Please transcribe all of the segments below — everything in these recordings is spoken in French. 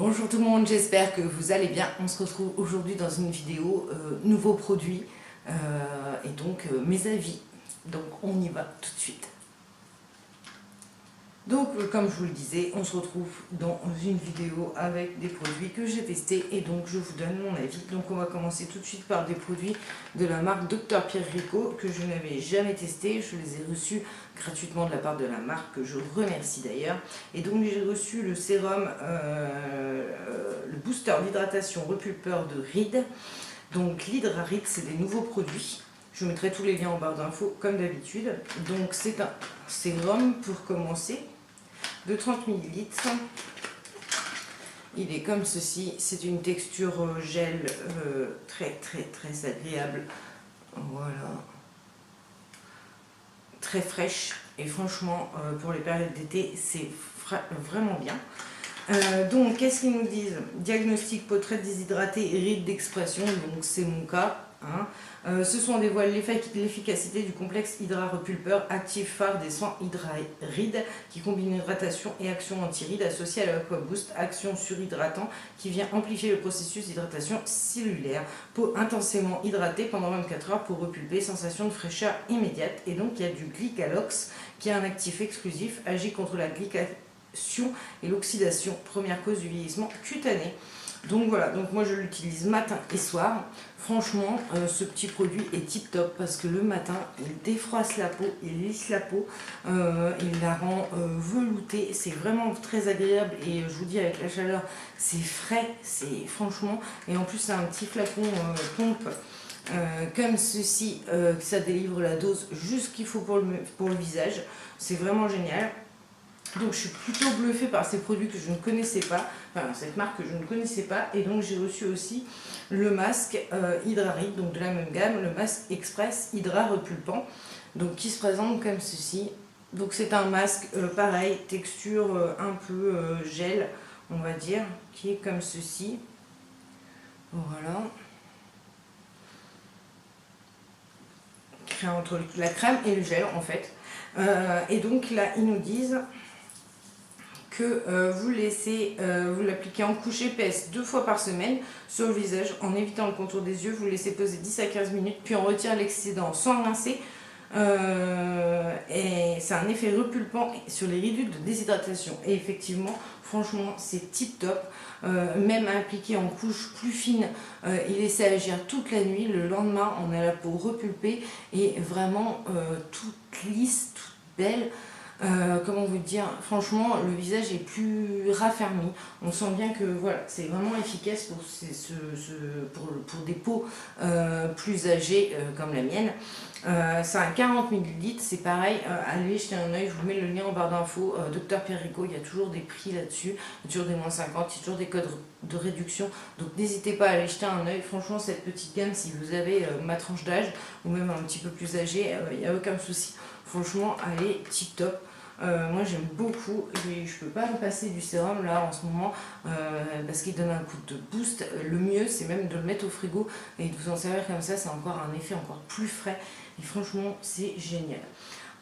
Bonjour tout le monde, j'espère que vous allez bien. On se retrouve aujourd'hui dans une vidéo nouveaux produits et donc mes avis. Donc on y va tout de suite. Donc comme je vous le disais, on se retrouve dans une vidéo avec des produits que j'ai testés et donc je vous donne mon avis. Donc on va commencer tout de suite par des produits de la marque Dr Pierrico que je n'avais jamais testé. Je les ai reçus gratuitement de la part de la marque, que je remercie d'ailleurs. Et donc j'ai reçu le sérum, le booster d'hydratation repulpeur de Reed. Donc l'Hydra Reed, c'est des nouveaux produits. Je mettrai tous les liens en barre d'infos comme d'habitude. Donc c'est un sérum pour commencer de 30 ml. Il est comme ceci. C'est une texture gel très agréable. Voilà. Très fraîche. Et franchement, pour les périodes d'été, c'est vraiment bien. Donc, qu'est-ce qu'ils nous disent? Diagnostic peau très déshydratée et ride d'expression, donc c'est mon cas. Ce sont des voiles l'efficacité du complexe Hydra Repulpeur, actif phare des soins Hydra Reed, qui combine hydratation et action anti-ride associée à l'Aqua Boost, action surhydratant, qui vient amplifier le processus d'hydratation cellulaire. Peau intensément hydratée pendant 24 heures pour repulper, sensation de fraîcheur immédiate. Et donc, il y a du Glycalox, qui est un actif exclusif, agit contre la glycation et l'oxydation, première cause du vieillissement cutané. Donc voilà, donc moi je l'utilise matin et soir. Franchement, ce petit produit est tip top parce que le matin, il défroisse la peau, il lisse la peau, il la rend veloutée. C'est vraiment très agréable et je vous dis avec la chaleur, c'est frais, c'est franchement. Et en plus, c'est un petit flacon pompe comme ceci, ça délivre la dose juste qu'il faut pour le visage. C'est vraiment génial. Donc je suis plutôt bluffée par ces produits que je ne connaissais pas, enfin cette marque que je ne connaissais pas, et donc j'ai reçu aussi le masque Hydra Reed, donc de la même gamme, le masque Express Hydra Repulpant, donc qui se présente comme ceci. Donc c'est un masque pareil, texture un peu gel, on va dire, qui est comme ceci. Voilà. Créé entre la crème et le gel en fait. Et donc là ils nous disent que vous l'appliquez en couche épaisse 2 fois par semaine sur le visage en évitant le contour des yeux. Vous le laissez poser 10 à 15 minutes, puis on retire l'excédent sans rincer. Et c'est un effet repulpant sur les ridules de déshydratation. Et effectivement, franchement, c'est tip top. Même appliqué en couche plus fine, il laissait agir toute la nuit. Le lendemain, on a la peau repulpée et vraiment toute lisse, toute belle. Comment vous dire, franchement le visage est plus raffermi, on sent bien que voilà, c'est vraiment efficace pour des peaux plus âgées comme la mienne. C'est un 40 ml, c'est pareil, allez jeter un oeil, je vous mets le lien en barre d'infos. Dr Pierrico, il y a toujours des prix là-dessus, il y a toujours des moins 50, il y a toujours des codes de réduction, donc n'hésitez pas à aller jeter un oeil. Franchement cette petite gamme, si vous avez ma tranche d'âge ou même un petit peu plus âgé, il n'y a aucun souci. Franchement, allez, tip top. Moi j'aime beaucoup, je peux pas me passer du sérum là en ce moment parce qu'il donne un coup de boost. Le mieux c'est même de le mettre au frigo et de vous en servir comme ça, c'est encore un effet encore plus frais et franchement c'est génial.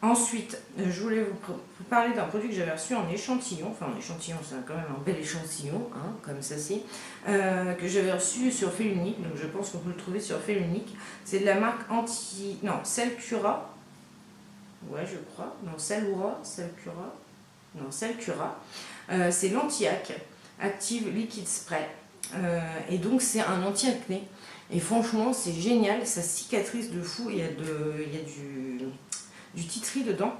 Ensuite, je voulais vous parler d'un produit que j'avais reçu en échantillon, enfin en échantillon, c'est quand même un bel échantillon, hein, comme ça c'est, que j'avais reçu sur Félunique, donc je pense qu'on peut le trouver sur Félunique. C'est de la marque Celcura. Ouais, je crois. Non, Celcura. Non, Celcura. C'est l'anti-acné, Active Liquid Spray. Et donc, c'est un anti-acné. Et franchement, c'est génial. Ça cicatrise de fou. Il y a du tea tree dedans.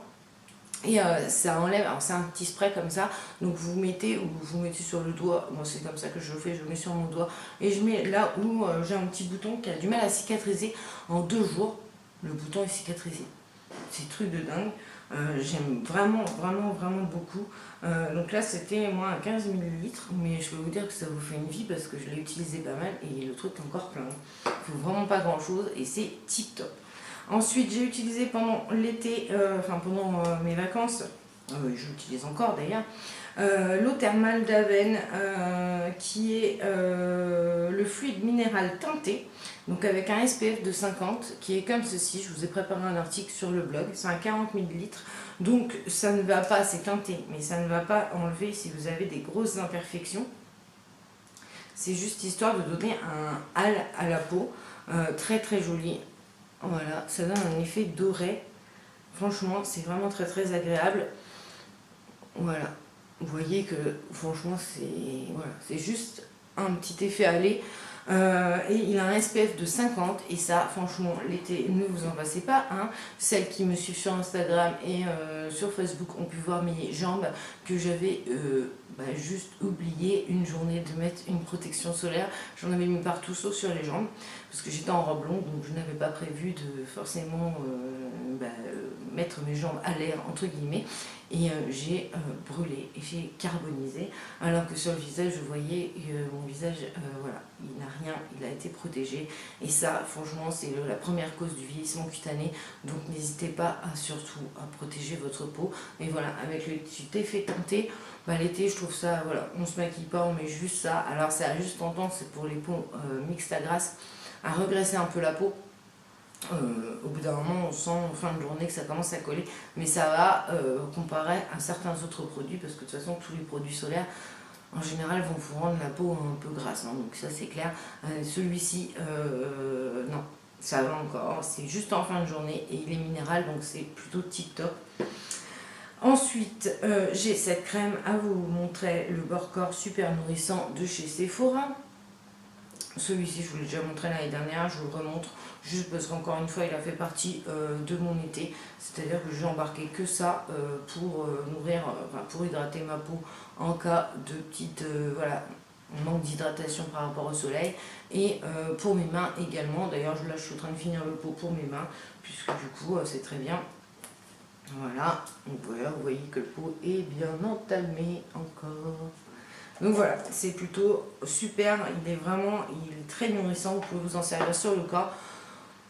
Et ça enlève, alors c'est un petit spray comme ça, donc vous mettez sur le doigt, moi c'est comme ça que je le fais, je le mets sur mon doigt, et je mets là où j'ai un petit bouton qui a du mal à cicatriser. En 2 jours, le bouton est cicatrisé. C'est truc de dingue. J'aime vraiment beaucoup. Donc là c'était moi à 15 ml, mais je peux vous dire que ça vous fait une vie parce que je l'ai utilisé pas mal et le truc est encore plein. Il faut vraiment pas grand chose et c'est tip top. Ensuite j'ai utilisé pendant l'été, pendant mes vacances, je l'utilise encore d'ailleurs, l'eau thermale d'Aven qui est le fluide minéral teinté, donc avec un SPF de 50 qui est comme ceci. Je vous ai préparé un article sur le blog, c'est un 40 ml, donc ça ne va pas, c'est teinté, mais ça ne va pas enlever si vous avez des grosses imperfections. c'est juste histoire de donner un hâle à la peau, très très joli. Voilà, ça donne un effet doré. Franchement, c'est vraiment très très agréable. Voilà, vous voyez que franchement, c'est juste un petit effet hâlé. Et il a un SPF de 50 et ça franchement l'été ne vous en passez pas hein. Celles qui me suivent sur Instagram et sur Facebook ont pu voir mes jambes que j'avais juste oublié une journée de mettre une protection solaire. J'en avais mis partout sauf sur les jambes parce que j'étais en robe longue, donc je n'avais pas prévu de forcément mettre mes jambes à l'air entre guillemets. Et j'ai brûlé et j'ai carbonisé, alors que sur le visage je voyais mon visage voilà, il n'a rien, il a été protégé, et ça franchement c'est la première cause du vieillissement cutané, donc n'hésitez pas surtout à protéger votre peau. Et voilà, avec le petit effet teinté, l'été je trouve ça, voilà, on se maquille pas, on met juste ça. Alors ça a juste tendance, c'est pour les peaux mixtes à grasse, à regresser un peu la peau. Au bout d'un moment on sent en fin de journée que ça commence à coller, mais ça va comparé à certains autres produits, parce que de toute façon tous les produits solaires en général vont vous rendre la peau un peu grasse, hein, donc ça c'est clair. Celui-ci non, ça va encore, c'est juste en fin de journée et il est minéral, donc c'est plutôt tip top. Ensuite j'ai cette crème à vous montrer, le bord corps super nourrissant de chez Sephora. Celui-ci je vous l'ai déjà montré l'année dernière, je vous le remontre juste parce qu'encore une fois il a fait partie de mon été, c'est-à-dire que j'ai embarqué que ça pour nourrir, pour hydrater ma peau en cas de petite manque d'hydratation par rapport au soleil, et pour mes mains également. D'ailleurs là je suis en train de finir le pot pour mes mains, puisque du coup c'est très bien. Voilà, donc voilà, vous voyez que le pot est bien entamé encore. Donc voilà, c'est plutôt super, il est très nourrissant, vous pouvez vous en servir sur le corps,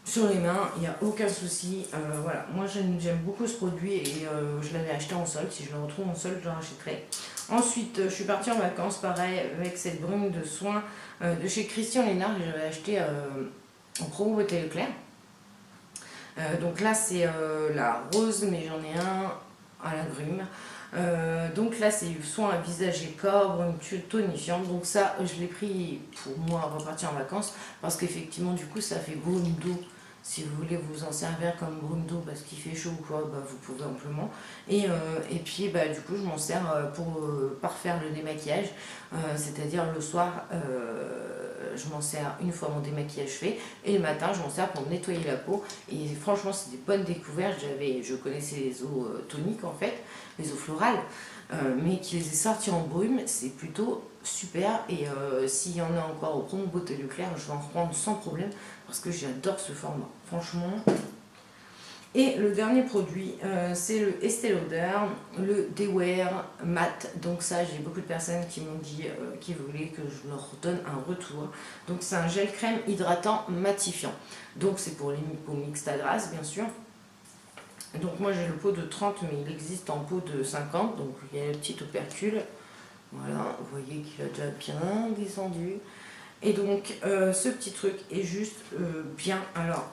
sur les mains, il n'y a aucun souci. Voilà, moi j'aime beaucoup ce produit et je l'avais acheté en solde, si je le retrouve en solde je le rachèterai. Ensuite je suis partie en vacances, pareil, avec cette brume de soin de chez Christian Lénard que j'avais acheté en promo Beauté Leclerc. Donc là c'est la rose, mais j'en ai un à la grume. Donc là c'est soin à visage et corps, brume tonifiante. Donc ça je l'ai pris pour moi repartir en vacances, parce qu'effectivement du coup ça fait brume d'eau. Si vous voulez vous en servir comme brume d'eau parce qu'il fait chaud ou quoi, vous pouvez amplement. Et puis du coup je m'en sers pour parfaire le démaquillage, c'est-à-dire le soir je m'en sers une fois mon démaquillage fait, et le matin je m'en sers pour nettoyer la peau. Et franchement c'est des bonnes découvertes. Je connaissais les eaux toniques en fait, les eaux florales, mais qui les ai sorties en brume, c'est plutôt super. Et s'il y en a encore au promo Beauté Leclerc, je vais en reprendre sans problème, parce que j'adore ce format, franchement. Et le dernier produit, c'est le Estée Lauder, le Day Wear Matte. Donc ça, j'ai beaucoup de personnes qui m'ont dit qu'ils voulaient que je leur donne un retour. Donc c'est un gel crème hydratant matifiant. Donc c'est pour les peaux mixtes à grasse, bien sûr. Donc moi j'ai le pot de 30, mais il existe en pot de 50, donc il y a le petit opercule. Voilà, vous voyez qu'il a déjà bien descendu. Et donc ce petit truc est juste bien. Alors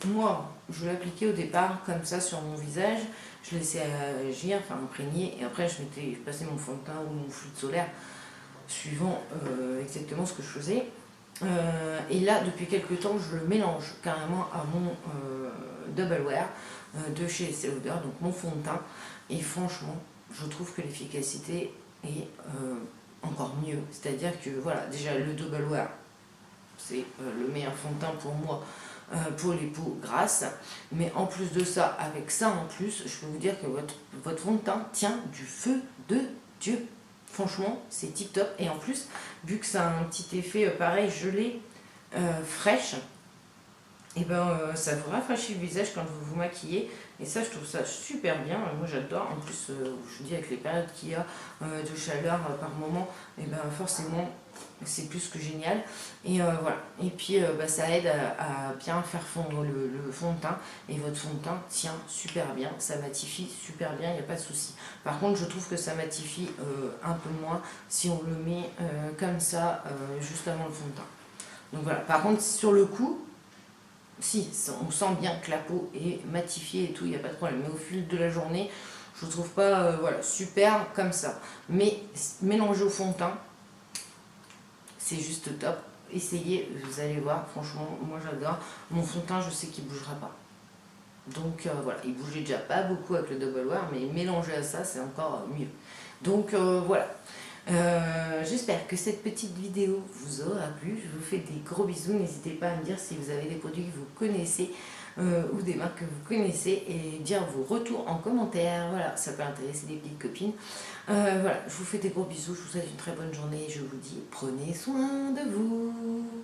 moi je l'appliquais au départ comme ça sur mon visage, je laissais agir, imprégner, et après je passais mon fond de teint ou mon fluide solaire suivant exactement ce que je faisais. Et là depuis quelques temps je le mélange carrément à mon Double Wear de chez Estée Lauder, donc mon fond de teint. Et franchement je trouve que l'efficacité est encore mieux, c'est-à-dire que voilà, déjà le Double Wear c'est le meilleur fond de teint pour moi pour les peaux grasses, mais en plus de ça, avec ça en plus, je peux vous dire que votre fond de teint tient du feu de Dieu. Franchement c'est tip top. Et en plus vu que ça a un petit effet pareil gelée fraîche, et ça vous rafraîchit le visage quand vous vous maquillez, et ça je trouve ça super bien. Moi j'adore. En plus je vous dis, avec les périodes qu'il y a de chaleur par moment, et forcément c'est plus que génial. Et voilà, et puis ça aide à bien faire fondre le fond de teint, et votre fond de teint tient super bien, ça matifie super bien, il n'y a pas de souci. Par contre je trouve que ça matifie un peu moins si on le met comme ça juste avant le fond de teint. Donc voilà, par contre sur le coup, si, on sent bien que la peau est matifiée et tout, il n'y a pas de problème. Mais au fil de la journée, je ne trouve pas super comme ça. Mais mélangé au fond de teint, c'est juste top. Essayez, vous allez voir, franchement, moi j'adore. Mon fond de teint, je sais qu'il ne bougera pas. Donc voilà, il bougeait déjà pas beaucoup avec le Double Wear, mais mélangé à ça, c'est encore mieux. Donc voilà. J'espère que cette petite vidéo vous aura plu. Je vous fais des gros bisous. N'hésitez pas à me dire si vous avez des produits que vous connaissez ou des marques que vous connaissez et dire vos retours en commentaire. Voilà, ça peut intéresser des petites copines. Voilà, je vous fais des gros bisous. Je vous souhaite une très bonne journée. Je vous dis prenez soin de vous.